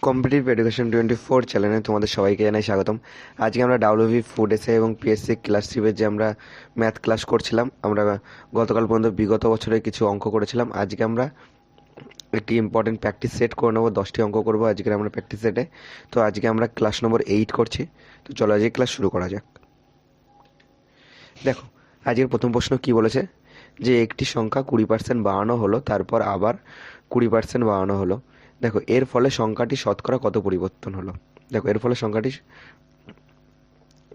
Competitive education 24 চ্যানেলে তোমাদের সবাইকে জানাই স্বাগতম। আজকে আমরা ডাব্লিউবি ফুড এসে এবং পিএসসি ক্লাস 3 যে আমরা ম্যাথ ক্লাস করছিলাম, আমরা গতকাল পর্যন্ত বিগত বছরের কিছু অঙ্ক করেছিলাম। আজকে আমরা একটি ইম্পর্টেন্ট প্র্যাকটিস সেট করে নেবো, 10টি অঙ্ক করবো আজকে আমরা প্র্যাকটিস সেটে। তো আজকে আমরা ক্লাস নম্বর 8 করছি। তো চলো আজকে ক্লাস শুরু করা যাক। দেখো আজকের প্রথম প্রশ্ন কি বলেছে, যে একটি সংখ্যা 20% বাড়ানো হলো, তারপর আবার 20% বাড়ানো হলো। দেখো এর ফলে সংখ্যাটি শতকরা কত পরিবর্তন হলো। দেখো এর ফলে সংখ্যাটি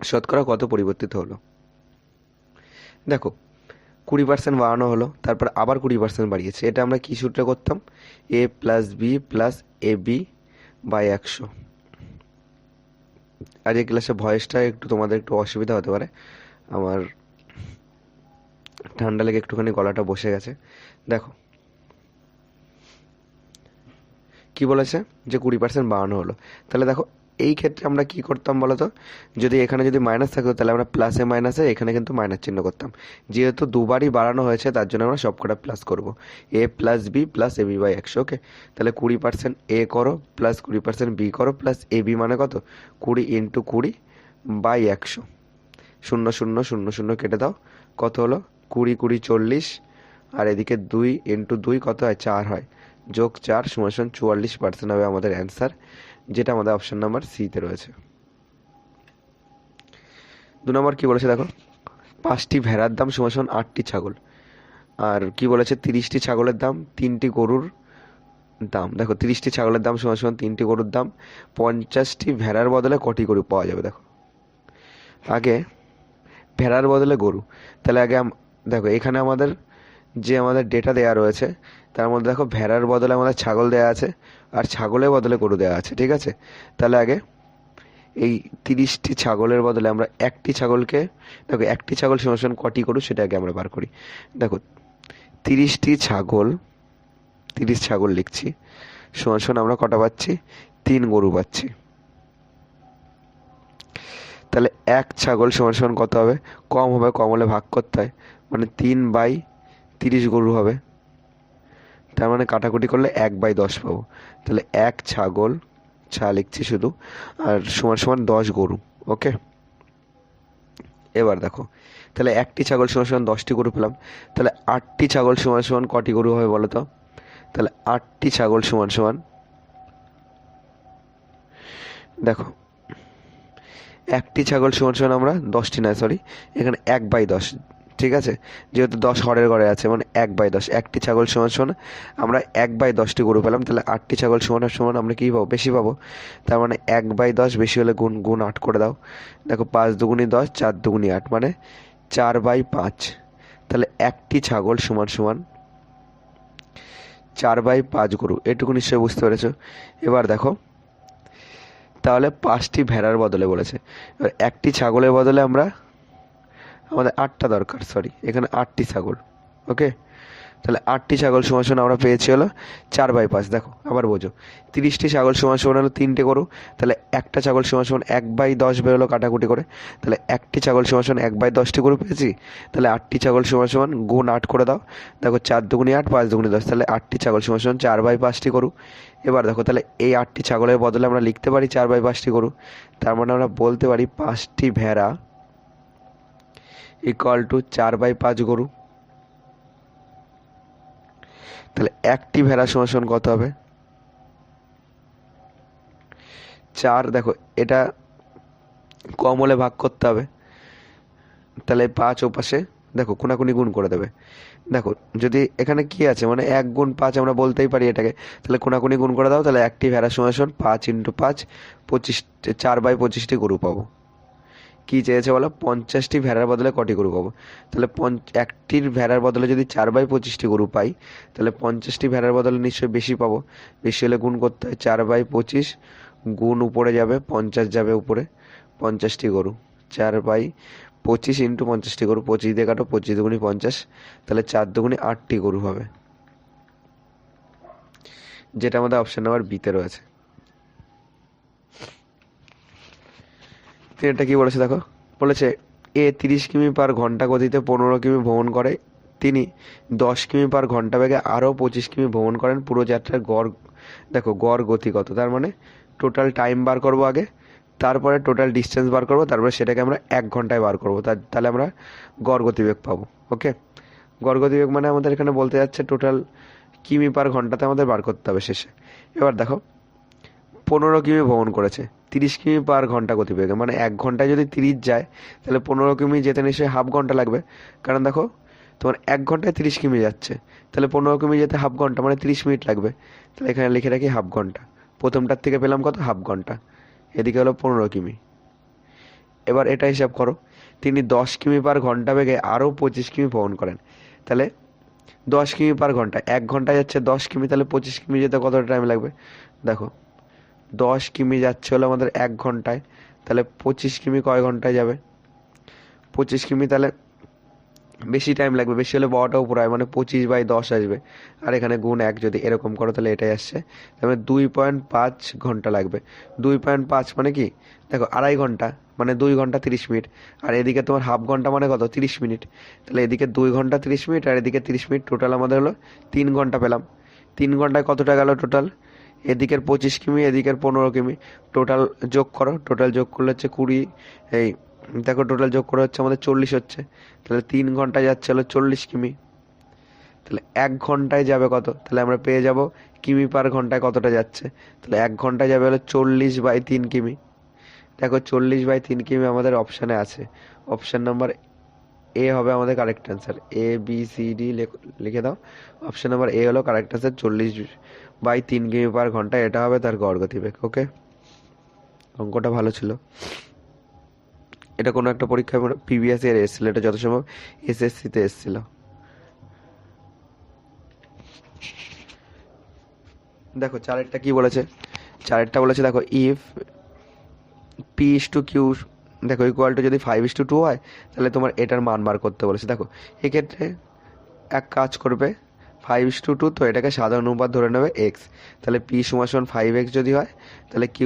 শতকরা কত পরিবর্তিত হলো। দেখো 20% বাড়ানো হলো, তারপর আবার 20% বাড়িয়েছে। এটা আমরা কি সূত্রে করতাম? a plus B plus A B by 100। আজকে ক্লাসে ভয়েসটা একটু তোমাদের একটু অসুবিধা হতে পারে, আমার ঠান্ডা লেগে একটুখানি গলাটা বসে গেছে। দেখো কি বলেছে, যে 20% বাড়ানো হলো। তাহলে দেখো এই ক্ষেত্রে আমরা কি করতাম বলো তো, যদি এখানে যদি মাইনাস থাকতো তাহলে আমরা প্লাসে মাইনাসে এখানে কিন্তু মাইনাস চিহ্ন করতাম। যেহেতু দুবারই বাড়ানো হয়েছে তার জন্য আমরা সবকটা প্লাস করব। A plus B plus A B by 100। Okay, তাহলে 20% এ করো প্লাস 20% বি করো প্লাস এ বি মানে কত, 20 ইন্টু 20 বাই 100। 0 0 0 0 কেটে দাও, কত হলো 20 20 40, আর এদিকে 2 ইন্টু 2 কত হয়, 4 হয়, যোগ 4 সমান 44% হবে আমাদের অ্যান্সার, যেটা আমাদের অপশন নাম্বার সিতে রয়েছে। 2 নম্বর কি বলেছে দেখো, 5টি ভেড়ার দাম সমান 8টি ছাগল। আর কি বলেছে, 30টি ছাগলের দাম 3টি গরুর দাম। দেখো 30টি ছাগলের দাম সমান 3টি গরুর দাম, 50টি ভেড়ার বদলে কটি গরু পাওয়া যাবে। দেখো আগে ভেড়ার বদলে গরু, তাহলে আগে দেখো এখানে আমাদের যে আমাদের ডেটা দেওয়া রয়েছে তার মধ্যে দেখো ভেড়ার বদলে আমাদের ছাগল দেওয়া আছে, আর ছাগলের বদলে গরু দেওয়া আছে, ঠিক আছে। তাহলে আগে এই 30টি ছাগলের বদলে আমরা একটি ছাগলকে, দেখো একটি ছাগল সমান কটি গরু সেটা আগে আমরা বার করি। দেখো 30টি ছাগল, 30 ছাগল লিখছি, সমান আমরা কটা পাচ্ছি, 3 গরু পাচ্ছি। তাহলে এক ছাগল সমান কত হবে, কম হবে, কম হলে ভাগ করতে হয়, মানে 3/30 গরু হবে। তার মানে কাটাকুটি করলে 1/10 পাবো। তাহলে এক ছাগল, লিখছি শুধু, আর সমান 10 গরু। ওকে, এবার দেখো তাহলে একটি ছাগল সমান 10টি গরু পেলাম। তাহলে 8টি ছাগল সমান কটি গরু হবে বলো তো। তাহলে 8টি ছাগল সমান দেখো একটি ছাগল সমান আমরা 10টি নয় সরি, এখানে 1/10, ঠিক আছে। যেহেতু 10 হরের ঘরে আছে মানে 1/10, একটি ছাগল সমান আমরা 1/10টি গরু পেলাম। তাহলে 8টি ছাগল সমান আমরা কী পাবো, বেশি পাবো। তার মানে 1/10 বেশি হলে গুণ, 8 করে দাও। দেখো 5 দুগুণি 10, 4 দুগুণি 8, মানে 4/5। তাহলে একটি ছাগল সমান 4/5 গরু। এটুকু নিশ্চয়ই বুঝতে পেরেছো। এবার দেখো তাহলে 5টি ভেড়ার বদলে বলেছে, এবার একটি ছাগলের বদলে আমাদের 8টা দরকার, সরি এখানে 8টি ছাগল। ওকে, তাহলে 8টি ছাগল সমান আমরা পেয়েছি হলো 4/5। দেখো আবার বোঝো, 30টি ছাগল সমান হলো 3টে গরু, তাহলে একটা ছাগল সমান 1/10 বেরোলো কাটাকুটি করে। তাহলে একটি ছাগল সমান 1/10টি গরু পেয়েছি। তাহলে 8টি ছাগল সমান গুণ 8 করে দাও। দেখো 4 দুগুণি 8, 5 দুগুণি 10, তাহলে 8টি ছাগল সমান 4/5টি গরু। এবার দেখো তাহলে এই 8টি ছাগলের বদলে আমরা লিখতে পারি 4/5টি গরু। তার মানে আমরা বলতে পারি 5টি ভেড়া ইকুয়াল টু 4/5 গরু। তাহলে একটি ভেড়া সমান কত হবে, 4। দেখো এটা কম হলে ভাগ করতে হবে, তাহলে 5 ওপাশে দেখো কোনাকুনি গুণ করে দেবে। দেখো যদি এখানে কি আছে, মানে 1 গুণ 5 আমরা বলতেই পারি এটাকে। তাহলে কোনাকুনি গুণ করে দাও, তাহলে একটি ভেড়া সমান 5 ইন্টু 5, 25, 4/25টি গরু পাবো। কি চেয়েছে বলো, 50টি ভেড়ার বদলে কটি গরু পাবো। তাহলে একটির ভেড়ার বদলে যদি 4/25টি গরু পাই, তাহলে 50টি ভেড়ার বদলে নিশ্চয়ই বেশি পাবো। বেশি হলে গুণ করতে হয়, 4/25 গুণ উপরে যাবে, 50 যাবে উপরে, 50টি গরু, 4/25 ইন্টু 50টি গরু, 25 দিয়ে কাটো, 25 দুগুণি 50, তাহলে 4 দুগুণি 8টি গরু হবে, যেটা আমাদের অপশন নাম্বার বিতে রয়েছে। এটা কি বলেছে দেখো, বলেছে এ 30 কিমি পার ঘন্টা গতিতে 15 কিমি ভ্রমণ করে তিনি 10 কিমি/ঘন্টা বেগে আরও 25 কিমি ভ্রমণ করেন। পুরো যাত্রার গড়, দেখো গড় গতি কত, তার মানে টোটাল টাইম বার করবো আগে, তারপরে টোটাল ডিস্টেন্স বার করবো, তারপরে সেটাকে আমরা 1 ঘন্টায় বার করবো, তাহলে আমরা গড় গতিবেগ পাবো। ওকে, গড় গতিবেগ মানে আমাদের এখানে বলতে যাচ্ছে টোটাল কিমি/ঘন্টাতে আমাদের বার করতে হবে শেষে। এবার দেখো 15 কিমি ভ্রমণ করেছে 30 কিমি/ঘন্টা গতিবেগে, মানে 1 ঘন্টায় যদি 30 যায় তাহলে 15 কিমি যেতে নিশ্চয়ই হাফ ঘন্টা লাগবে। কারণ দেখো তোমার 1 ঘন্টায় 30 কিমি যাচ্ছে, তাহলে 15 কিমি যেতে হাফ ঘন্টা মানে 30 মিনিট লাগবে। তাহলে এখানে লিখে রাখি হাফ ঘন্টা। প্রথমটার থেকে পেলাম কত, হাফ ঘন্টা, এদিকে হলো 15 কিমি। এবার এটা হিসাব করো, তিনি 10 কিমি/ঘন্টা বেগে আরও 25 কিমি ভ্রমণ করেন। তাহলে 10 কিমি/ঘন্টা, 1 ঘন্টায় যাচ্ছে 10 কিমি, তাহলে 25 কিমি যেতে কতটা টাইম লাগবে। দেখো 10 কিমি যাচ্ছে হলো আমাদের 1 ঘন্টায়, তাহলে 25 কিমি কয় ঘন্টায় যাবে, 25 কিমি, তাহলে বেশি টাইম লাগবে, বেশি হলে বড়টা উপর হয়, মানে 25/10 আসবে। আর এখানে গুণ 1 যদি এরকম করো তাহলে এটাই আসছে, তাহলে 2.5 ঘন্টা লাগবে। 2.5 মানে কি, দেখো 2.5 ঘন্টা মানে 2 ঘন্টা 30 মিনিট, আর এদিকে তোমার হাফ ঘন্টা মানে কত, 30 মিনিট। তাহলে এদিকে 2 ঘন্টা 30 মিনিট আর এদিকে 30 মিনিট, টোটাল আমাদের হলো 3 ঘন্টা পেলাম। 3 ঘন্টায় কতটা গেল টোটাল, এদিকের 25 কিমি এদিকের 15 কিমি, টোটাল যোগ করো, টোটাল যোগ করলে হচ্ছে 20, এই দেখো টোটাল যোগ করে হচ্ছে আমাদের 40 হচ্ছে। তাহলে 3 ঘন্টায় যাচ্ছে হলো 40 কিমি, তাহলে 1 ঘন্টায় যাবে কত, তাহলে আমরা পেয়ে যাব কিমি/ঘন্টায় কতটা যাচ্ছে। তাহলে 1 ঘন্টায় যাবে হলো 40/3 কিমি। দেখো 40/3 কিমি আমাদের অপশানে আছে, অপশান নাম্বার এ হবে আমাদের কারেক্ট অ্যান্সার। ABCD লিখে দাও, অপশান নাম্বার এ হলো কারেক্ট অ্যান্সার, 40/3 কিমি/ঘন্টা, এটা হবে তার গড় গতিবেগ। ওকে, অঙ্কটা ভালো ছিল। এটা কোনো একটা পরীক্ষায় প্রিভিয়াস ইয়ার এসেছিল, এটা যত সম্ভব SSC-তে এসেছিল। দেখো চারেরটা কি বলেছে, চারেরটা বলেছে দেখো ইফ P/Q, দেখো ইকুয়াল টু যদি 5:2 হয় তাহলে তোমার এটার মান বার করতে বলেছে। দেখো এক্ষেত্রে এক কাজ করবে, 5:2, তো এটাকে সাধারণ অনুপাত ধরে নেবে x, তাহলে P=5x যদি হয় তাহলে Q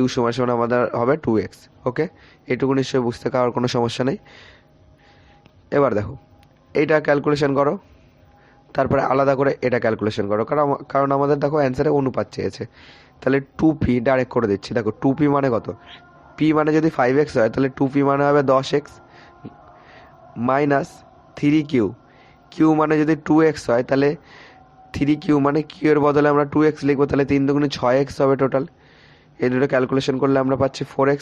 আমাদের হবে 2x। ওকে, এইটুকু নিশ্চয়ই বুঝতে পারার কোনো সমস্যা নেই। এবার দেখো এইটা ক্যালকুলেশন করো, তারপরে আলাদা করে এটা ক্যালকুলেশন করো, কারণ আমাদের দেখো অ্যান্সারে অনুপাত চেয়েছে। তাহলে 2p ডাইরেক্ট করে দিচ্ছি। দেখো 2p মানে কত, p মানে যদি 5x হয় তাহলে 2p মানে হবে 10x মাইনাস 3q, q মানে যদি 2x হয় তাহলে 3q মানে q এর বদলে আমরা 2x লিখবো, তাহলে 3×2 6x হবে টোটাল। এই দুটো ক্যালকুলেশন করলে আমরা পাচ্ছি 4x।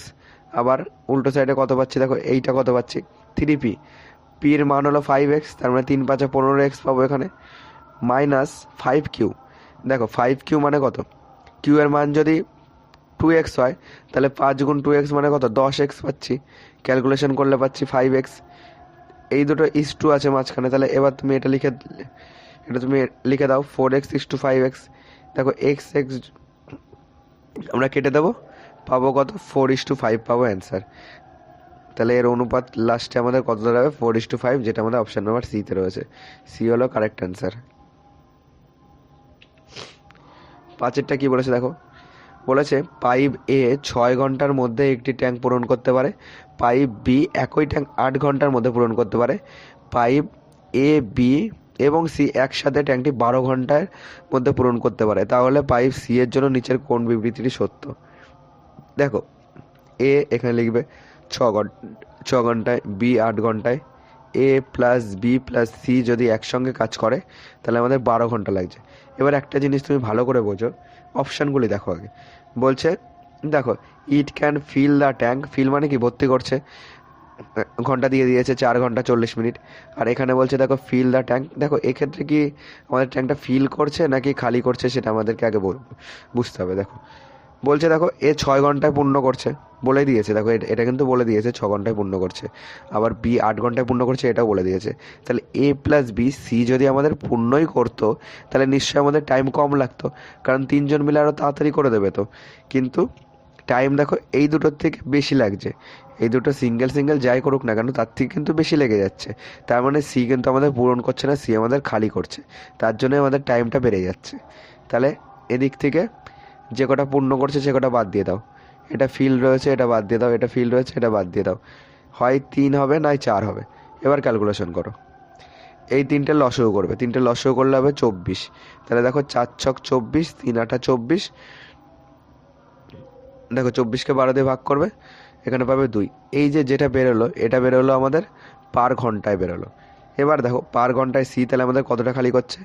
আবার উল্টো সাইডে কত পাচ্ছি, দেখো এইটা কত পাচ্ছি 3p, p এর মান হলো 5x, তার মানে 3×5 = 15x পাবো এখানে, মাইনাস 5q। দেখো 5q মানে কত, q এর মান যদি 2x হয় তাহলে 5×2x মানে কত, 10x পাচ্ছি, ক্যালকুলেশন করলে পাচ্ছি 5x। এই দুটো = আছে মাঝখানে, তাহলে এবার তুমি এটা লিখে দাও 4x/5x। দেখো x আমরা কেটে দেবো, পাবো কত, 4:5 পাবো অ্যান্সার। তাহলে এর অনুপাত লাস্টে আমাদের কত দাঁড়াবে, 4:5, যেটা আমাদের অপশান নাম্বার সিতে রয়েছে। সি হলো কারেক্ট অ্যান্সার। পাঁচেরটা কি বলেছে দেখো, বলেছে পাইপ এ 6 ঘন্টার মধ্যে একটি ট্যাঙ্ক পূরণ করতে পারে, পাইপ বি একই ট্যাঙ্ক 8 ঘন্টার মধ্যে পূরণ করতে পারে, পাইপ এ বি এবং সি একসাথে ট্যাঙ্কটি 12 ঘন্টার মধ্যে পূরণ করতে পারে, তাহলে পাইপ সি এর জন্য নিচের কোন বিবৃতিটি সত্য। দেখো এ এখানে লিখবে 6 ঘন্টায়, বি 8 ঘন্টায়, এ প্লাস বি প্লাস সি যদি একসঙ্গে কাজ করে তাহলে আমাদের 12 ঘন্টা লাগছে। এবার একটা জিনিস তুমি ভালো করে বোঝো, অপশানগুলি দেখো আগে। বলছে দেখো it can fill the tank, fill মানে কি ভর্তি করছে, ঘন্টা দিয়ে দিয়েছে 4 ঘন্টা 40 মিনিট। আর এখানে বলছে দেখো ফিল দ্য ট্যাঙ্ক, দেখো এক্ষেত্রে কি আমাদের ট্যাঙ্কটা ফিল করছে নাকি খালি করছে সেটা আমাদেরকে আগে বুঝতে হবে। দেখো বলছে দেখো এ 6 ঘন্টায় পূর্ণ করছে, বলে দিয়েছে, দেখো এটা কিন্তু বলে দিয়েছে 6 ঘন্টায় পূর্ণ করছে। আবার বি 8 ঘন্টায় পূর্ণ করছে, এটাও বলে দিয়েছে। তাহলে এ প্লাস বি সি যদি আমাদের পূর্ণই করতো তাহলে নিশ্চয়ই আমাদের টাইম কম লাগতো, কারণ 3জন মিলে আরও তাড়াতাড়ি করে দেবে তো। কিন্তু টাইম দেখো এই দুটোর থেকে বেশি লাগছে, এই দুটো সিঙ্গেল যাই করুক না কেন তার থেকে কিন্তু বেশি লেগে যাচ্ছে। তার মানে সি কিন্তু আমাদের পূরণ করছে না, সি আমাদের খালি করছে, তার জন্য আমাদের টাইমটা বেড়ে যাচ্ছে। তাহলে এদিক থেকে যে কটা পূর্ণ করছে সে কটা বাদ দিয়ে দাও, এটা ফিল রয়েছে এটা বাদ দিয়ে দাও, এটা ফিল রয়েছে এটা বাদ দিয়ে দাও, হয় 3 হবে নয় 4 হবে। এবার ক্যালকুলেশন করো, এই তিনটে লসও করবে, তিনটে লসও করলে হবে 24। তাহলে দেখো 4 ছক 24, 3 8 24। দেখো 24কে 12 দিয়ে ভাগ করবে, এখানে পাবে 2। এই যে যেটা বেরোলো এটা বেরোলো আমাদের পার ঘন্টায় বেরোলো। এবার দেখো পার ঘন্টায় সি তাহলে আমাদের কতটা খালি করছে,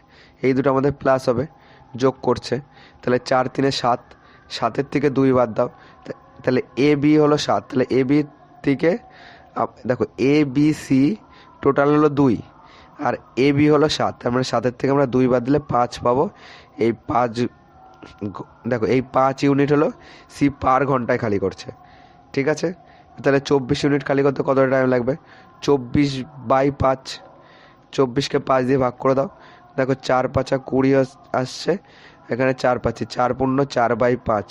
এই দুটো আমাদের প্লাস হবে, যোগ করছে। তাহলে 4 3 7, 7-এর থেকে 2 বাদ দাও, তাহলে এ বি হলো 7। তাহলে এ বি থেকে দেখো এ বি সি টোটাল হলো 2, আর এ বি হলো 7, তার মানে 7-এর থেকে আমরা 2 বাদ দিলে 5 পাবো। এই 5 দেখো এই 5 ইউনিট হলো সি পার ঘন্টায় খালি করছে, ঠিক আছে। তাহলে 24 ইউনিট খালি করতে কতটা টাইম লাগবে, 24/5, 24কে 5 দিয়ে ভাগ করে দাও। দেখো 4 5 20 আসছে, এখানে 4 পাচ্ছি, 4 পূর্ণ 4/5।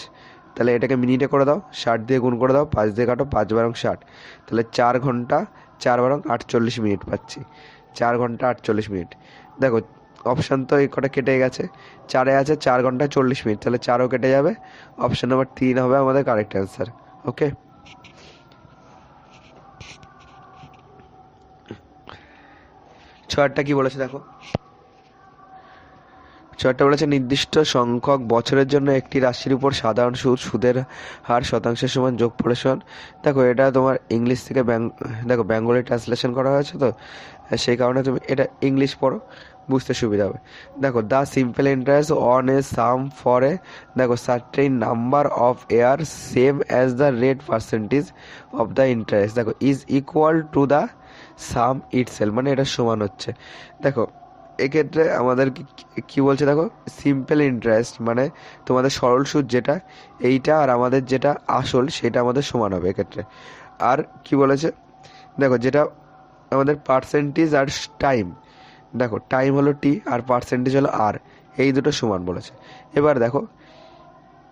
তাহলে এটাকে মিনিটে করে দাও, 60 দিয়ে গুণ করে দাও, 5 দিয়ে কাটো, 5 বারং 60। তাহলে 4 ঘন্টা 4 বারং 48 মিনিট পাচ্ছি, 4 ঘন্টা 48 মিনিট। দেখো অপশান তো এই কটা কেটে গেছে, 4-এ আছে 4 ঘন্টা 40 মিনিট, তাহলে 4ও কেটে যাবে। অপশান নাম্বার 3 হবে আমাদের কারেক্ট অ্যান্সার। ওকে, 6টা কি বলেছে দেখো, 6টা বলেছে নির্দিষ্ট সংখ্যক বছরের জন্য একটি রাশির উপর সাধারণ সুদের হার শতাংশের সমান যোগফলের সমান। দেখো এটা তোমার ইংলিশ থেকে দেখো বেঙ্গলি ট্রান্সলেশন করা হয়েছে, তো সেই কারণে তুমি এটা ইংলিশ পড়ো, বুঝতে সুবিধা হবে। দেখো the simple interest on a sum for a, দেখো certain number of year same as the rate percentage of the interest, দেখো is equal to the sum itself, মানে এটা সমান হচ্ছে। দেখো এক্ষেত্রে আমাদের কি বলছে দেখো, সিম্পল ইন্টারেস্ট মানে তোমাদের সরল সুদ যেটা, এইটা আর আমাদের যেটা আসল সেটা আমাদের সমান হবে এক্ষেত্রে। আর কি বলেছে দেখো, যেটা আমাদের পার্সেন্টেজ আর টাইম, দেখো টাইম হলো টি আর পার্সেন্টেজ হলো আর, এই দুটো সমান বলেছে। এবার দেখো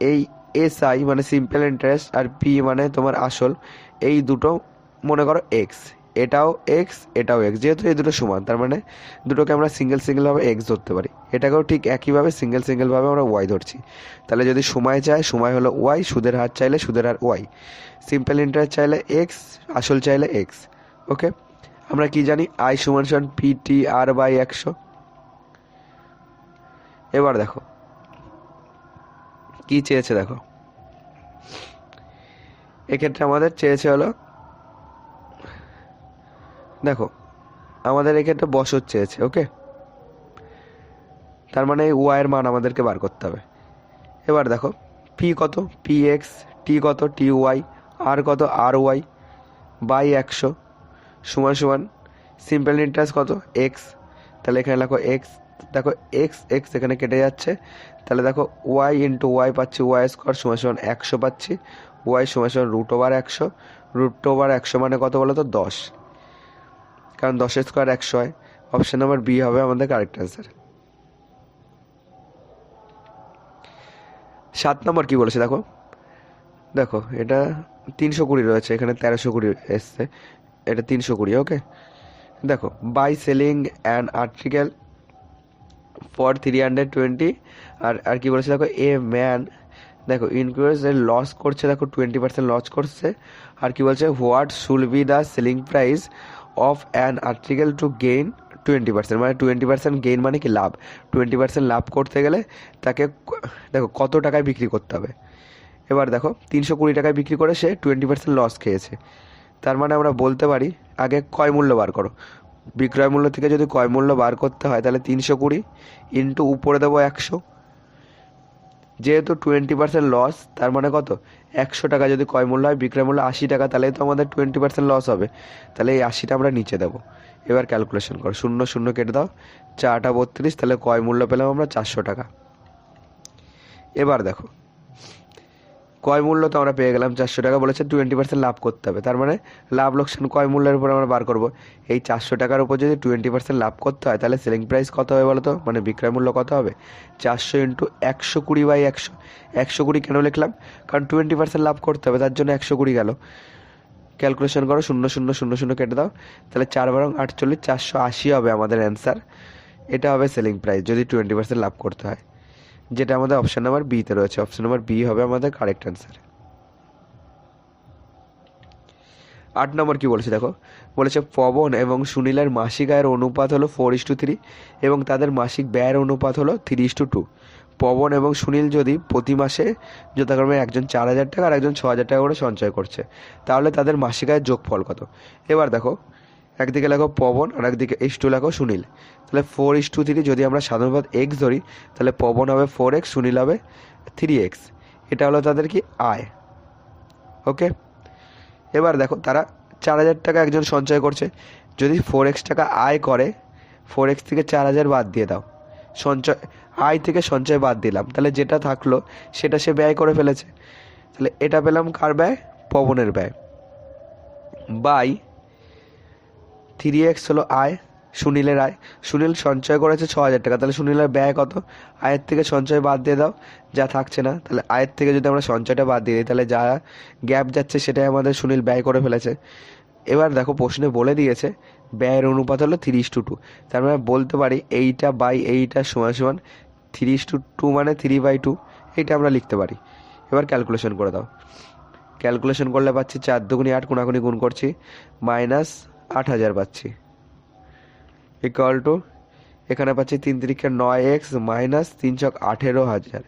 এই এসআই মানে সিম্পল ইন্টারেস্ট আর পি মানে তোমার আসল, এই দুটো মনে করো এক্স, এটাও এক্স এটাও এক্স, যেহেতু এই দুটো সমান তার মানে দুটোকে আমরা সিঙ্গেল সিঙ্গেলভাবে এক্স ধরতে পারি, এটাকেও ঠিক একইভাবে সিঙ্গেল সিঙ্গেলভাবে আমরা ওয়াই ধরছি। তাহলে যদি সময় চাই সময় হলো ওয়াই, সুদের হার চাইলে সুদের হার ওয়াই, সিম্পল ইন্টারেস্ট চাইলে এক্স, আসল চাইলে এক্স। ওকে, আমরা কি জানি আই সমান সমান পি টি আর বাই 100। এবার দেখো কি চেয়েছে দেখো, এক্ষেত্রে আমাদের চেয়েছে হলো দেখো আমাদের এক্ষেত্রে বছর চেয়েছে। ওকে, তার মানে এই ওয়াইয়ের মান আমাদেরকে বার করতে হবে। এবার দেখো পি কত, পি এক্স, টি কত, টি ওয়াই, আর কত, আর ওয়াই বাই 100 সমান সমান সিম্পল ইন্টারেস্ট কত, এক্স। তাহলে এখানে লেখো এক্স, দেখো এক্স এক্স এখানে কেটে যাচ্ছে, তাহলে দেখো ওয়াই ইন্টু ওয়াই পাচ্ছি, ওয়াই স্কোয়ার সমান সমান 100 পাচ্ছি, ওয়াই সমান সমান √100, √100 মানে কত বলো তো 10, কারণ 10 স্কোয়ার 100 হয়। অপশন নাম্বার বি হবে আমাদের কারেক্ট অ্যান্সার। 7 নম্বর কি বলেছে দেখো, দেখো এটা 320 রয়েছে, এখানে 1320 এসছে, এটা 320। ওকে, দেখো by selling an article for 320, আর কি বলেছে দেখো এ ম্যান, দেখো ইনক্রিজ লস করছে, দেখো 20% লস করছে। আর কি বলছে what should be the selling price of an article to gain 20%, মানে 20% গেইন মানে কি লাভ, 20% লাভ করতে গেলে তাকে দেখো কত টাকায় বিক্রি করতে হবে। এবার দেখো 320 টাকায় বিক্রি করে সে 20% লস খেয়েছে, তার মানে আমরা বলতে পারি আগে ক্রয় মূল্য বার করো, বিক্রয় মূল্য থেকে যদি ক্রয় মূল্য বার করতে হয় তাহলে 320 ইন্টু উপরে দেবো 100, যেহেতু 20% লস তার মানে কত 100 টাকা যদি ক্রয় মূল্য হয়, বিক্রয় মূল্য 80 টাকা, তাহলে তো আমাদের 20% লস হবে, তাহলে এই 80টা আমরা নিচে দেবো। এবার ক্যালকুলেশন করো, 0 0 কেটে দাও, 4টা 32, তাহলে ক্রয় মূল্য পেলাম আমরা 400 টাকা। এবার দেখো ক্রয় মূল্য তো আমরা পেয়ে গেলাম 400 টাকা, বলেছে 20% লাভ করতে হবে, তার মানে লাভ লোকসান ক্রয় মূল্যের উপর আমরা বার করবো। এই 400 টাকার উপর যদি 20% লাভ করতে হয় তাহলে সেলিং প্রাইস কত হবে বলো তো, মানে বিক্রয় মূল্য কত হবে, 400 ইন্টু 120/100। 120 কেন লিখলাম, কারণ 20% লাভ করতে হবে, তার জন্য 120 গেল। ক্যালকুলেশন করো, 0 0 0 0 কেটে দাও, তাহলে 4 বারং 48, 480 হবে আমাদের অ্যান্সার। এটা হবে সেলিং প্রাইস যদি 20% লাভ করতে হয়, যেটা আমাদের অপশন নাম্বার বিতে রয়েছে। অপশন নাম্বার বি হবে আমাদের কারেক্ট অ্যান্সার। 8 নম্বর কি বলেছে দেখো, বলেছে পবন এবং সুনীলের মাসিক আয়ের অনুপাত হলো 4:3 এবং তাদের মাসিক ব্যয়ের অনুপাত হলো 3:2। পবন এবং সুনীল যদি প্রতি মাসে যথাক্রমে একজন 4,000 টাকা আর একজন 6,000 টাকা করে সঞ্চয় করছে, তাহলে তাদের মাসিক আয়ের যোগফল কত? এবার দেখো, একদিকে লেখো পবন আর একদিকে ইস্টু লেখো সুনীল। তাহলে 4:3 যদি আমরা সাধারণত এক্স ধরি, তাহলে পবন হবে 4x, সুনীল হবে 3x। এটা হলো তাদের কি আয়। ওকে, এবার দেখো তারা 4,000 টাকা একজন সঞ্চয় করছে। যদি 4x টাকা আয় করে, 4x থেকে 4,000 বাদ দিয়ে দাও, সঞ্চয় আয় থেকে সঞ্চয় বাদ দিলাম, তাহলে যেটা থাকলো সেটা সে ব্যয় করে ফেলেছে। তাহলে এটা পেলাম কার ব্যয়? পবনের ব্যয়। বাই 3x হলো আয়, সুনীলের আয়। সুনীল সঞ্চয় করেছে 6,000 টাকা, তাহলে সুনীলের ব্যয় কত? আয়ের থেকে সঞ্চয় বাদ দিয়ে দাও, যা থাকছে না। তাহলে আয়ের থেকে যদি আমরা সঞ্চয়টা বাদ দিয়ে দিই, তাহলে যা গ্যাপ যাচ্ছে সেটাই আমাদের সুনীল ব্যয় করে ফেলেছে। এবার দেখো প্রশ্নে বলে দিয়েছে ব্যয়ের অনুপাত হলো 3:2। তার মানে বলতে পারি এইটা বাই এইটা সমান সমান 3:2, মানে 3/2। এইটা আমরা লিখতে পারি। এবার ক্যালকুলেশন করে দাও। ক্যালকুলেশন করলে পাচ্ছি 4 দুগুণি 8, কোনাকুনি গুণ করছি, -8,000 পাচ্ছি, ইকুয়াল টু এখানে পাচ্ছি 3 3 9x মাইনাস 3 ছক 18,000।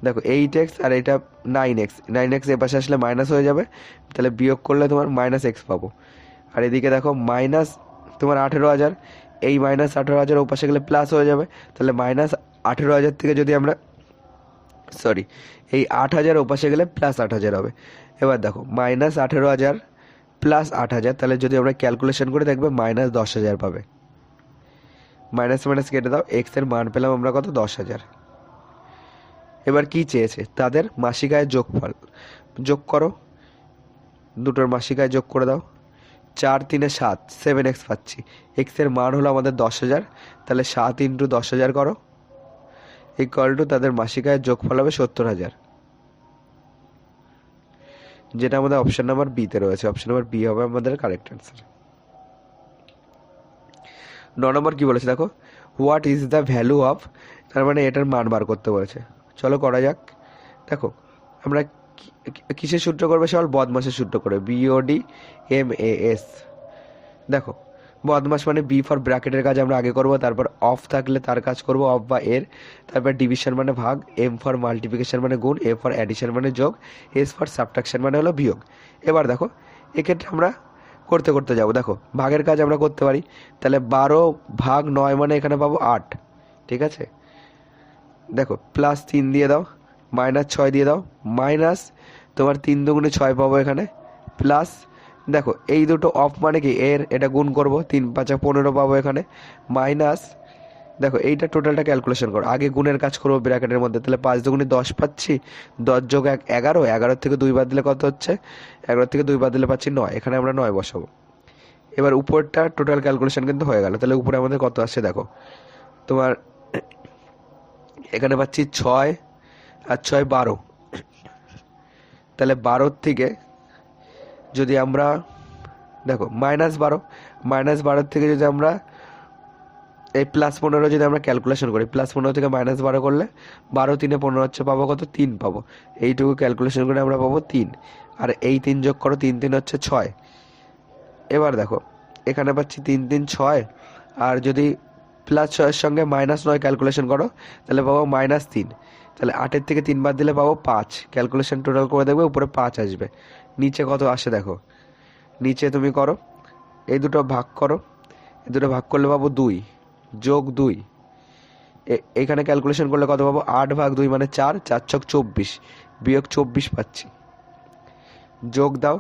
দেখো 8x আর এটা 9x, 9x এ পাশে আসলে মাইনাস হয়ে যাবে, তাহলে বিয়োগ করলে তোমার -x পাবো। আর এদিকে দেখো মাইনাস তোমার 18,000, এই -18,000 ও পাশে গেলে প্লাস হয়ে যাবে, তাহলে -18,000 থেকে যদি আমরা এই 8,000 ও পাশে গেলে +8,000 হবে। এবার দেখো -18,000 প্লাস 8,000, তাহলে যদি আমরা ক্যালকুলেশন করে দেখবে -10,000 পাবে। মাইনাস মাইনাস কেটে দাও, এক্স এর মান পেলাম আমরা কত? 10,000। এবার কি চেয়েছে? তাদের মাসিক আয়ের যোগফল। যোগ করো, দুটোর মাসিক আয় যোগ করে দাও। 4 3 7, 7x পাচ্ছি। এক্স এর মান হলো আমাদের 10,000, তাহলে 7 × 10,000 করো, ইকুয়াল টু তাদের মাসিক আয়ের যোগফল হবে 70,000, যেটা আমাদের অপশন নাম্বার বিতে রয়েছে। অপশন নাম্বার বি হবে আমাদের কারেক্ট অ্যান্সার। 9 নম্বর কি বলেছে দেখো, what is the value of, তার মানে এটার মান বার করতে বলেছে। চলো করা যাক। দেখো আমরা কিসের সূত্র করবে? সব বদমাসের সূত্র করে, BODMAS। দেখো বদমাস মানে বি ফর ব্র্যাকেটের কাজ আমরা আগে করব, তারপর অফ থাকলে তার কাজ করব, অফ বা এর, তারপর ডিভিশন মানে ভাগ, এম ফর মাল্টিপ্লিকেশন মানে গুণ, এ ফর অ্যাডিশন মানে যোগ, এস ফর সাবট্রাকশন মানে হলো বিয়োগ। এবার দেখো এক্ষেত্রে আমরা করতে করতে যাবো। দেখো ভাগের কাজ আমরা করতে পারি, তাহলে 12 ভাগ 9 মানে এখানে পাবো 8, ঠিক আছে। দেখো +3 দিয়ে দাও, -6 দিয়ে দাও, মাইনাস তোমার 3 দুগুণে 6 পাবো এখানে, প্লাস দেখো এই দুটো অফ মানে কি এর, এটা গুণ করব, 3 5 15 পাবো এখানে, মাইনাস দেখো এইটা টোটালটা ক্যালকুলেশন করো, আগে গুণের কাজ করবো ব্র্যাকেটের মধ্যে, তাহলে 5 দুগুণে 10 পাচ্ছি, 10 যোগ 1 11, 11 থেকে 2 বাদ দিলে কত হচ্ছে? 11 থেকে 2 বাদ দিলে পাচ্ছি 9, এখানে আমরা 9 বসাবো। এবার উপরটা টোটাল ক্যালকুলেশন কিন্তু হয়ে গেল। তাহলে উপরে আমাদের কত আসছে দেখো, তোমার এখানে পাচ্ছি 6 আর 6 12, তাহলে 12 থেকে যদি আমরা দেখো -12 থেকে যদি আমরা এই +15 যদি আমরা ক্যালকুলেশন করি, +15 থেকে -12 করলে 12 3 15 হচ্ছে, পাবো কত? 3 পাবো। এইটুকু ক্যালকুলেশন করে আমরা পাবো 3, আর এই 3 যোগ করো, 3 3 হচ্ছে 6। এবার দেখো এখানে পাচ্ছি 3 3 6, আর যদি +6 সঙ্গে -9 ক্যালকুলেশন করো তাহলে পাবো -3, তাহলে 8 থেকে 3 বাদ দিলে পাবো 5। ক্যালকুলেশন টোটাল করে দেখবে উপরে 5 আসবে, নিচে কত আসে দেখো, নিচে তুমি করো এই দুটো ভাগ করো, এই দুটো ভাগ করলে পাবো 2 যোগ 2, এখানে ক্যালকুলেশন করলে কত পাবো? 8 ভাগ 2 মানে 4, 4 ছক 24, বিয়োগ 24 পাচ্ছি, যোগ দাও,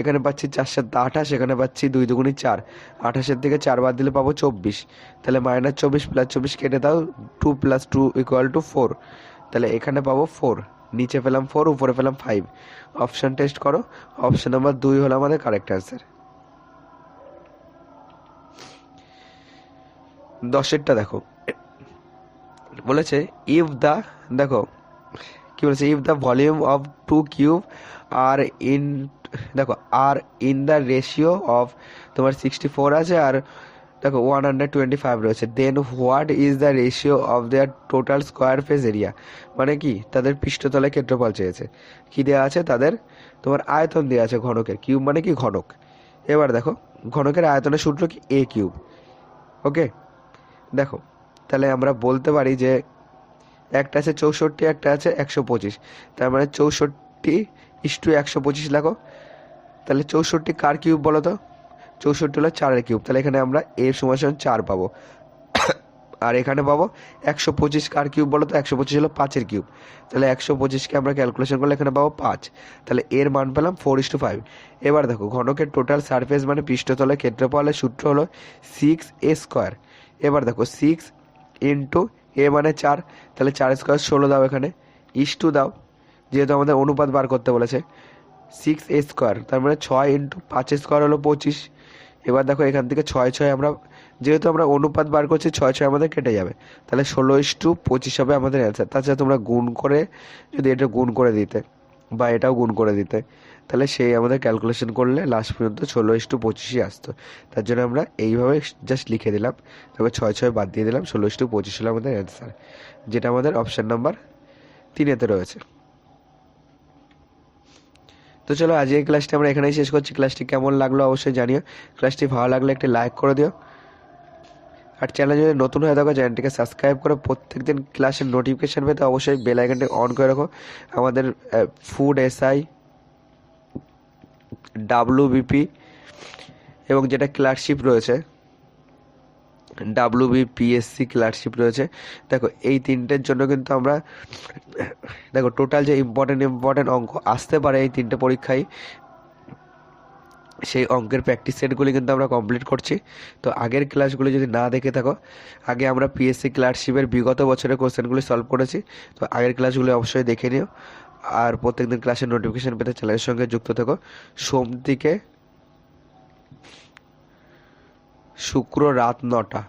এখানে পাচ্ছি 4 7 28, এখানে পাচ্ছি 2 দুগুণি 4, 28 থেকে 4 বাদ দিলে পাবো 24, তাহলে -24 + 24 কেটে দাও, 2 + 2 = 4, তাহলে এখানে পাবো 4, নিচে পেলাম 4, উপরে পেলাম 5। অপশন টেস্ট করো, অপশন নাম্বার 2 হলো আমাদের কারেক্ট অ্যান্সার। 10এরটা দেখো বলেছে ইফ দ্য, দেখো কি বলেছে, if the volume of 2 cube are in, দেখো are in the ratio of তোমার 64 আছে, আর দেখো 125 রয়েছে। Then what is the ratio of their total square face area, মানে কি তাদের পৃষ্ঠতলে ক্ষেত্রফল চেয়েছে। কি দেওয়া আছে, তাদের তোমার আয়তন দেওয়া আছে ঘনকের, কিউব মানে কি ঘনক। এবার দেখো ঘনকের আয়তনের সূত্র কি, এ কিউব। ওকে, দেখো তাহলে আমরা বলতে পারি যে একটা আছে 64, একটা আছে 125, তার মানে 64:125 লেখো। তাহলে 64 কার কিউব বলো তো, 64 হলো 4-এর কিউব, তাহলে এখানে আমরা এ সমান 4 পাবো। আর এখানে পাবো 125 কার কিউব বলো তো, 125 হলো 5-এর কিউব, তাহলে 125কে আমরা ক্যালকুলেশন করলে এখানে পাবো 5, তাহলে এর মান পেলাম 4:5। এবার দেখো ঘনকের টোটাল সারফেস মানে পৃষ্ঠতলের ক্ষেত্রফলের সূত্র হলো 6a²। এবার দেখো 6 ইন্টু এ মানে 4, তাহলে 4² 16 দাও, এখানে ইস টু দাও, যেহেতু আমাদের অনুপাত বার করতে বলেছে। 6a², তার মানে 6 ইন্টু 5² হলো 25। এবার দেখো এখান থেকে 6 আমরা, যেহেতু আমরা অনুপাত বার করছি, 6 আমাদের কেটে যাবে, তাহলে 16:25 হবে আমাদের অ্যান্সার। তাছাড়া তোমরা গুণ করে, যদি এটা গুণ করে দিতে বা এটাও গুণ করে দিতে, তাহলে সেই আমাদের ক্যালকুলেশন করলে লাস্ট পর্যন্ত 16:25 আসতো। তার জন্য আমরা এইভাবে জাস্ট লিখে দিলাম, তবে 6 বাদ দিয়ে দিলাম, 16:25 হলো আমাদের অ্যান্সার, যেটা আমাদের অপশান নাম্বার 3-এতে রয়েছে। তো চলো আজ এই ক্লাসটি আমরা এখানেই শেষ করছি। ক্লাসটি কেমন লাগলো অবশ্যই জানিও, ক্লাসটি ভালো লাগলে একটি লাইক করে দিও, আর চ্যানেল যদি নতুন হয়ে থাকো চ্যানেলটিকে সাবস্ক্রাইব করে প্রত্যেকদিন ক্লাসের নোটিফিকেশান পেতে অবশ্যই বেল আইকনটি অন করে রাখো। আমাদের ফুড এসআই, ডাব্লিউবিপি এবং যেটা ক্লার্কশিপ রয়েছে, WBPSC ক্লার্কশিপ রয়েছে। দেখো এই তিনটের জন্য কিন্তু আমরা, দেখো টোটাল যে ইম্পর্টেন্ট অঙ্ক আসতে পারে এই তিনটে পরীক্ষায়, সেই অঙ্কের প্র্যাকটিস সেটগুলি কিন্তু আমরা কমপ্লিট করছি। তো আগের ক্লাসগুলি যদি না দেখে থাকো, আগে আমরা পিএসসি ক্লার্কশিপের বিগত বছরের কোশ্চেনগুলি সলভ করেছি, তো আগের ক্লাসগুলি অবশ্যই দেখে নিও। আর প্রত্যেকদিন ক্লাসের নোটিফিকেশান পেতে চ্যানেলের সঙ্গে যুক্ত থেকো। সোম থেকে শুক্র রাত 9টা।